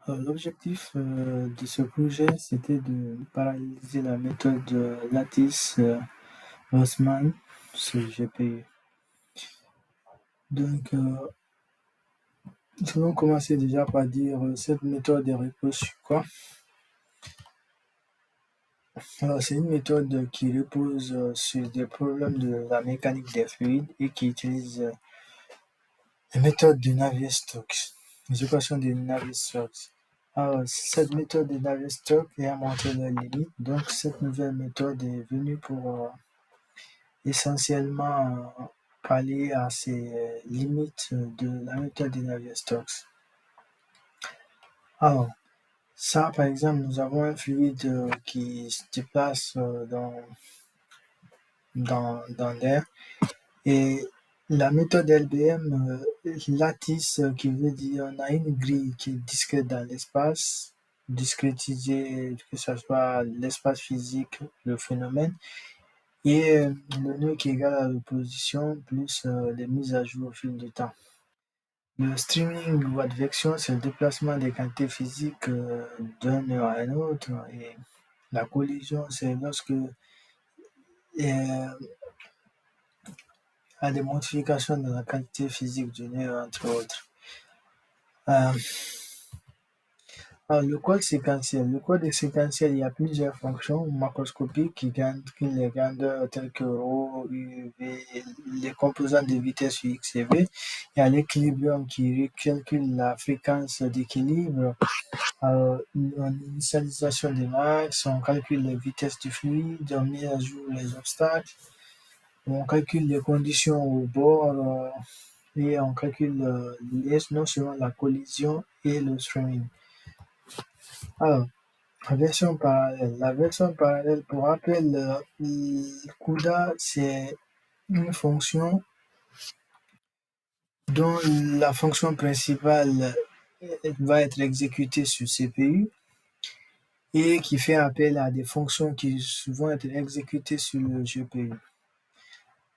L'objectif de ce projet, c'était de paralyser la méthode Lattice Boltzmann sur GPU. Donc, nous allons commencer déjà par dire cette méthode repose sur quoi. Alors, c'est une méthode qui repose sur des problèmes de la mécanique des fluides et qui utilise les méthodes de Navier-Stokes, les équations de Navier-Stokes. Alors, cette méthode de Navier-Stokes est à montrer leurs limites. Donc, cette nouvelle méthode est venue pour essentiellement pallier à ces limites de la méthode de Navier-Stokes. Alors, ça, par exemple, nous avons un fluide qui se déplace dans l'air et la méthode LBM, lattice, qui veut dire on a une grille qui est discrète dans l'espace, discrétisée, que ce soit l'espace physique, le phénomène, et le nœud qui est égal à l'opposition plus les mises à jour au fil du temps. Le streaming ou advection, c'est le déplacement des quantités physiques d'un nœud à un autre, et la collision, c'est lorsque il y a des modifications dans la quantité physique du nœud, entre autres. Alors, le code séquentiel. Le code séquentiel, il y a plusieurs fonctions macroscopiques qui calculent les grandeurs telles que ρ, u, v, les composants de vitesse x et v. Il y a l'équilibrium qui calcule la fréquence d'équilibre. Alors, en initialisation des max, on calcule les vitesses du fluide, on met à jour les obstacles, on calcule les conditions au bord et on calcule non seulement la collision et le streaming. Alors, la version parallèle. La version parallèle, pour rappel, CUDA, c'est une fonction dont la fonction principale va être exécutée sur CPU et qui fait appel à des fonctions qui vont être exécutées sur le GPU.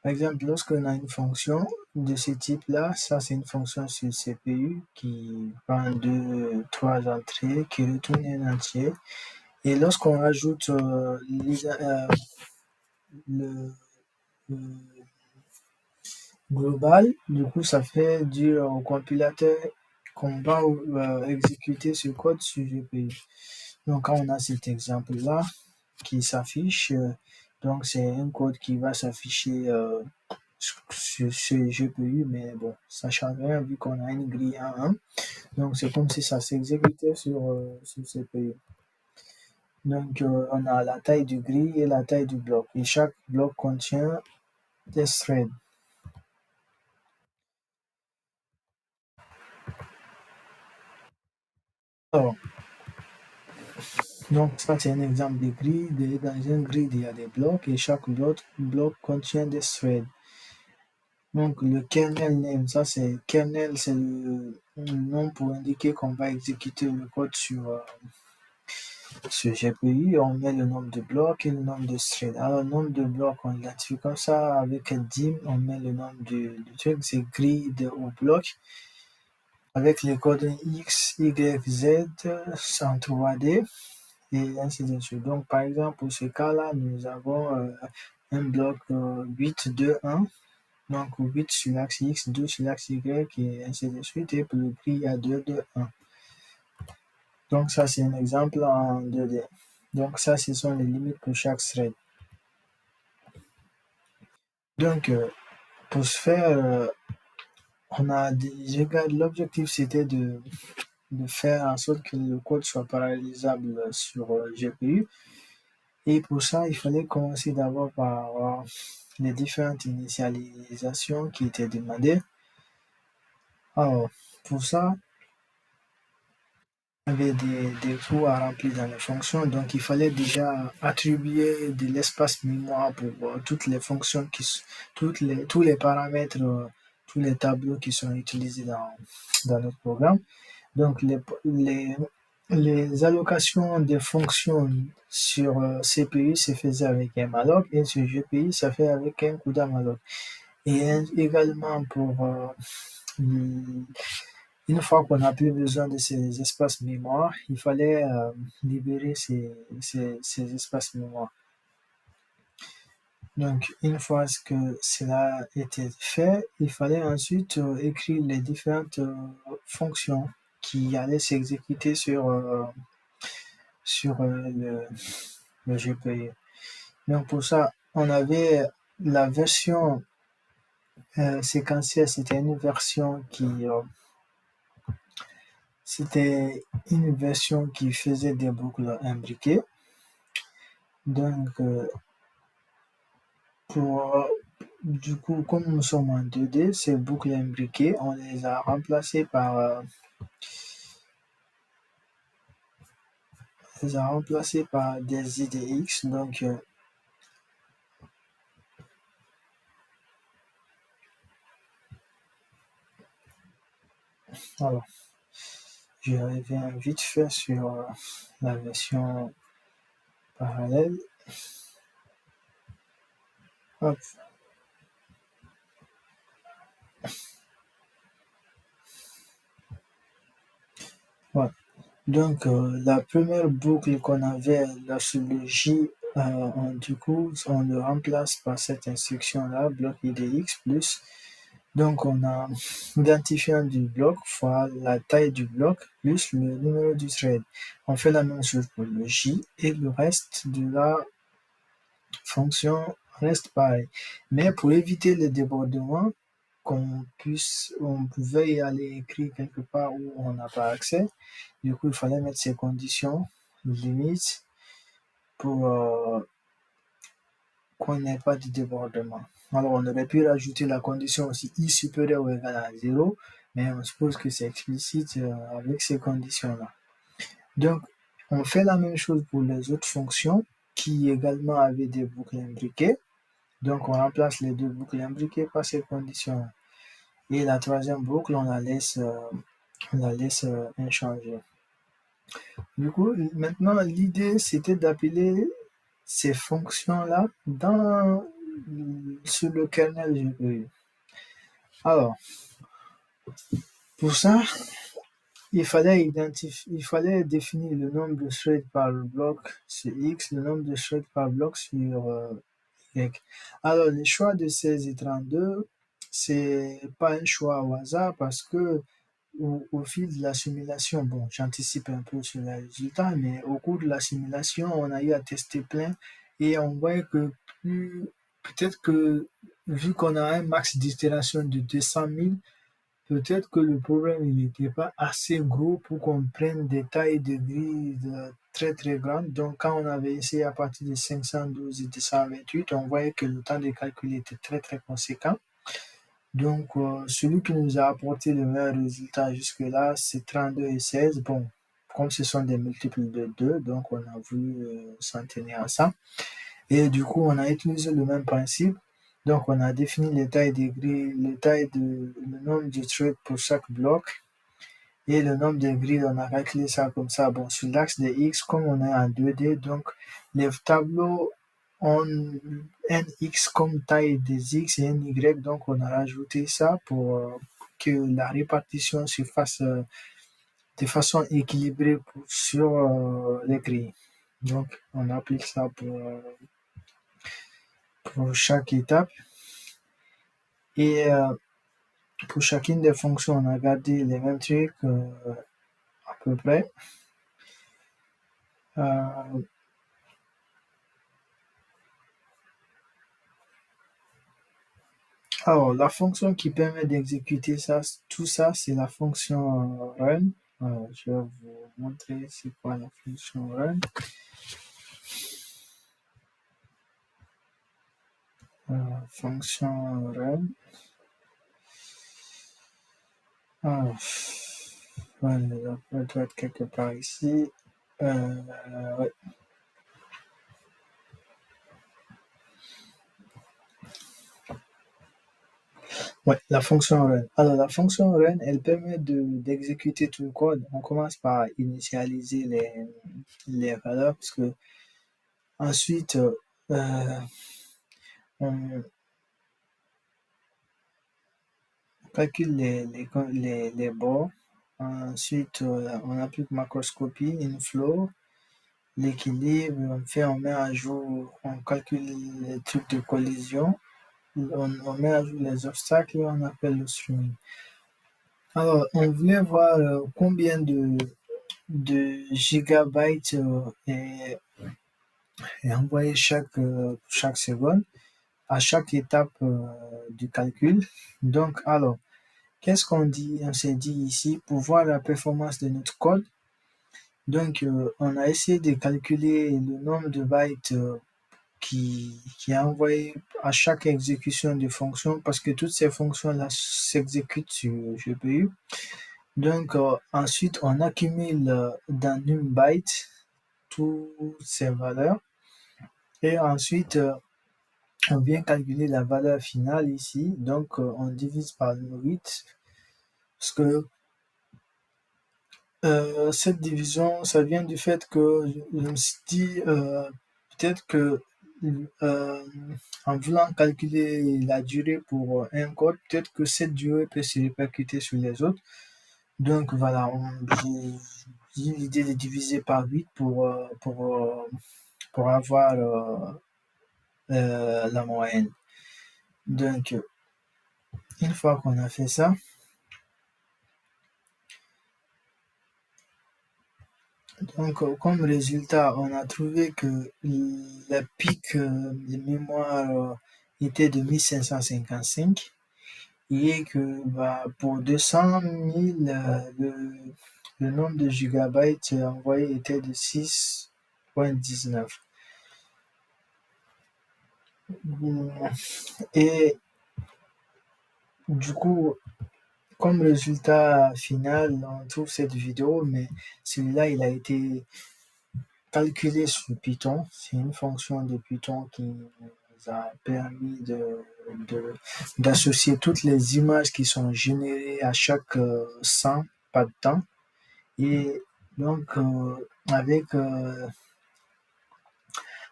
Par exemple, lorsqu'on a une fonction de ce type-là, ça c'est une fonction sur CPU qui prend 2, 3 entrées, qui retourne un entier. Et lorsqu'on rajoute le global, du coup, ça fait dire au compilateur qu'on va exécuter ce code sur GPU. Donc, quand on a cet exemple-là qui s'affiche, donc c'est un code qui va s'afficher sur ce GPU, mais bon, ça ne change rien vu qu'on a une grille 1-1. Donc, c'est comme si ça s'exécutait sur CPU. Donc, on a la taille du grille et la taille du bloc. Et chaque bloc contient des threads. Alors, donc ça c'est un exemple de grille. Dans une grille, il y a des blocs et chaque bloc contient des threads. Donc le kernel name, ça c'est kernel, c'est le nom pour indiquer qu'on va exécuter le code sur GPU. On met le nombre de blocs et le nombre de threads. Alors le nombre de blocs, on l'identifie comme ça avec un dim. On met le nombre du truc, c'est grille au bloc avec les coordonnées X, Y, Z en 3D. Et ainsi de suite. Donc, par exemple, pour ce cas-là, nous avons un bloc 8, 2, 1. Donc, 8 sur l'axe X, 2 sur l'axe Y, et ainsi de suite. Et pour le prix, il y a 2, 2, 1. Donc, ça, c'est un exemple en 2D. Donc, ça, ce sont les limites pour chaque thread. Donc, pour ce faire, l'objectif, c'était de faire en sorte que le code soit parallélisable sur GPU. Et pour ça, il fallait commencer d'abord par les différentes initialisations qui étaient demandées. Alors, pour ça, il y avait des trous à remplir dans les fonctions, donc il fallait déjà attribuer de l'espace mémoire pour toutes les fonctions, tous les paramètres, tous les tableaux qui sont utilisés dans notre programme. Donc, les allocations des fonctions sur CPU se faisaient avec un malloc et sur GPU, ça fait avec un CUDA malloc. Et également pour Une fois qu'on n'a plus besoin de ces espaces mémoire, il fallait libérer ces espaces mémoire. Donc, une fois que cela était fait, il fallait ensuite écrire les différentes fonctions qui allaient s'exécuter sur le GPU. Donc, pour ça, on avait la version séquentielle, c'était une version qui faisait des boucles imbriquées. Donc, du coup, comme nous sommes en 2D, ces boucles imbriquées, on les a remplacées par des IDX. Donc, alors, je reviens vite fait sur la version parallèle. Hop. Ouais. Donc, la première boucle qu'on avait là sur le J, du coup, on le remplace par cette instruction-là, bloc IDX plus. Donc, on a l'identifiant du bloc fois la taille du bloc plus le numéro du thread. On fait la même chose pour le J et le reste de la fonction reste pareil. Mais pour éviter le débordement, on pouvait y aller écrire quelque part où on n'a pas accès. Du coup, il fallait mettre ces conditions limites pour qu'on n'ait pas de débordement. Alors, on aurait pu rajouter la condition aussi i supérieur ou égal à 0, mais on suppose que c'est explicite avec ces conditions-là. Donc, on fait la même chose pour les autres fonctions qui également avaient des boucles imbriquées. Donc, on remplace les deux boucles imbriquées par ces conditions. Et la troisième boucle, on la laisse inchangée. Du coup, maintenant, l'idée, c'était d'appeler ces fonctions-là sur le kernel GPU. Alors, pour ça, il fallait définir le nombre de threads par bloc sur X, le nombre de threads par bloc sur Y. Alors, le choix de 16 et 32, c'est pas un choix au hasard parce que au fil de la simulation, bon, j'anticipe un peu sur les résultats, mais au cours de la simulation, on a eu à tester plein et on voit que peut-être que vu qu'on a un max d'itération de 200 000, peut-être que le problème n'était pas assez gros pour qu'on prenne des tailles de grilles très très grandes. Donc quand on avait essayé à partir de 512 et 228, on voyait que le temps de calcul était très très conséquent. Donc celui qui nous a apporté le meilleur résultat jusque-là, c'est 32 et 16. Bon, comme ce sont des multiples de 2, donc on a voulu s'en tenir à ça. Et du coup, on a utilisé le même principe. Donc, on a défini les tailles des grilles, le nombre de threads pour chaque bloc et le nombre de grilles, on a calculé ça comme ça. Bon, sur l'axe des X, comme on est en 2D, donc les tableaux ont NX comme taille des X et NY, donc on a rajouté ça pour que la répartition se fasse de façon équilibrée sur les grilles. Donc, on applique ça pour chaque étape. Et pour chacune des fonctions, on a gardé les mêmes trucs à peu près. Alors, la fonction qui permet d'exécuter tout ça, c'est la fonction run. Je vais vous montrer c'est quoi la fonction run. Fonction run. Alors, elle doit être quelque part ici. Ouais. Ouais, la fonction run. Alors, la fonction run, elle permet d'exécuter tout le code. On commence par initialiser les valeurs, parce que ensuite, on calcule les bords. ensuite, on applique macroscopie, inflow, l'équilibre, on met à jour, on calcule les trucs de collision, on met à jour les obstacles et on appelle le streaming. Alors, on voulait voir combien de gigabytes est envoyé chaque seconde à chaque étape du calcul. Donc, alors, qu'est-ce qu'on dit? On s'est dit ici, pour voir la performance de notre code, donc on a essayé de calculer le nombre de bytes qui est envoyé à chaque exécution de fonction parce que toutes ces fonctions-là s'exécutent sur GPU. Donc ensuite, on accumule dans une byte toutes ces valeurs et ensuite on vient calculer la valeur finale ici. Donc on divise par 8 parce que cette division, ça vient du fait que je me suis dit peut-être que euh, en voulant calculer la durée pour un code, peut-être que cette durée peut se répercuter sur les autres. Donc voilà, j'ai eu l'idée de diviser par 8 pour avoir la moyenne. Donc une fois qu'on a fait ça, donc comme résultat, on a trouvé que le pic de mémoire était de 1555 et que pour 200 000, le nombre de gigabytes envoyés était de 6,19. Et du coup, comme résultat final, on trouve cette vidéo, mais celui-là, il a été calculé sur Python. C'est une fonction de Python qui nous a permis d'associer toutes les images qui sont générées à chaque 100 pas de temps. Et donc, avec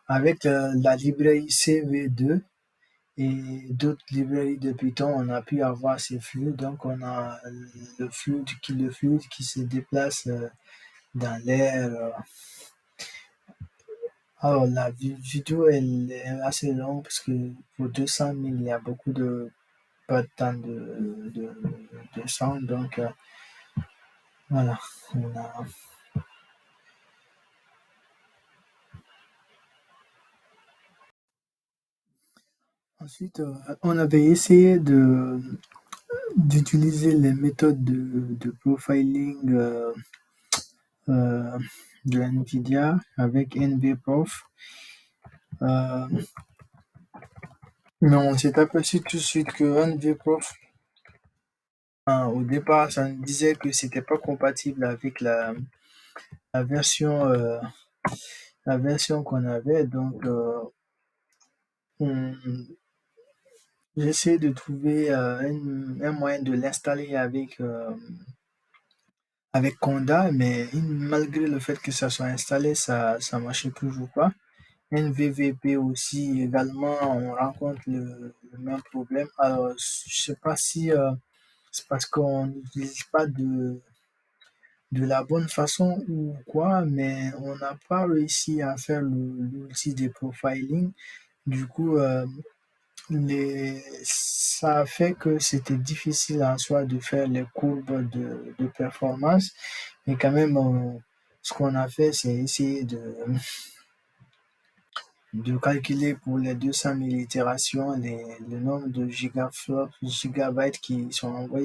la librairie CV2 et d'autres librairies de Python, on a pu avoir ces flux. Donc, on a le fluide qui se déplace dans l'air. Alors, la vidéo, elle est assez longue parce que pour 200 000, il y a beaucoup de pas de temps de sound. Donc, voilà. Ensuite, on avait essayé d'utiliser les méthodes de profiling euh, de NVIDIA avec NVProf. Mais on s'est aperçu tout de suite que NVProf, au départ, ça nous disait que c'était pas compatible avec la version, euh, la version qu'on avait. Donc, j'essaie de trouver un moyen de l'installer avec Conda, mais malgré le fait que ça soit installé, ça marchait toujours pas. NVVP aussi, également, on rencontre le même problème. Alors, je sais pas si c'est parce qu'on n'utilise pas de la bonne façon ou quoi, mais on n'a pas réussi à faire l'outil de profiling. Du coup, ça a fait que c'était difficile en soi de faire les courbes de performance. Mais quand même, ce qu'on a fait, c'est essayer de calculer pour les 200 000 itérations le nombre de gigabytes qui sont envoyés.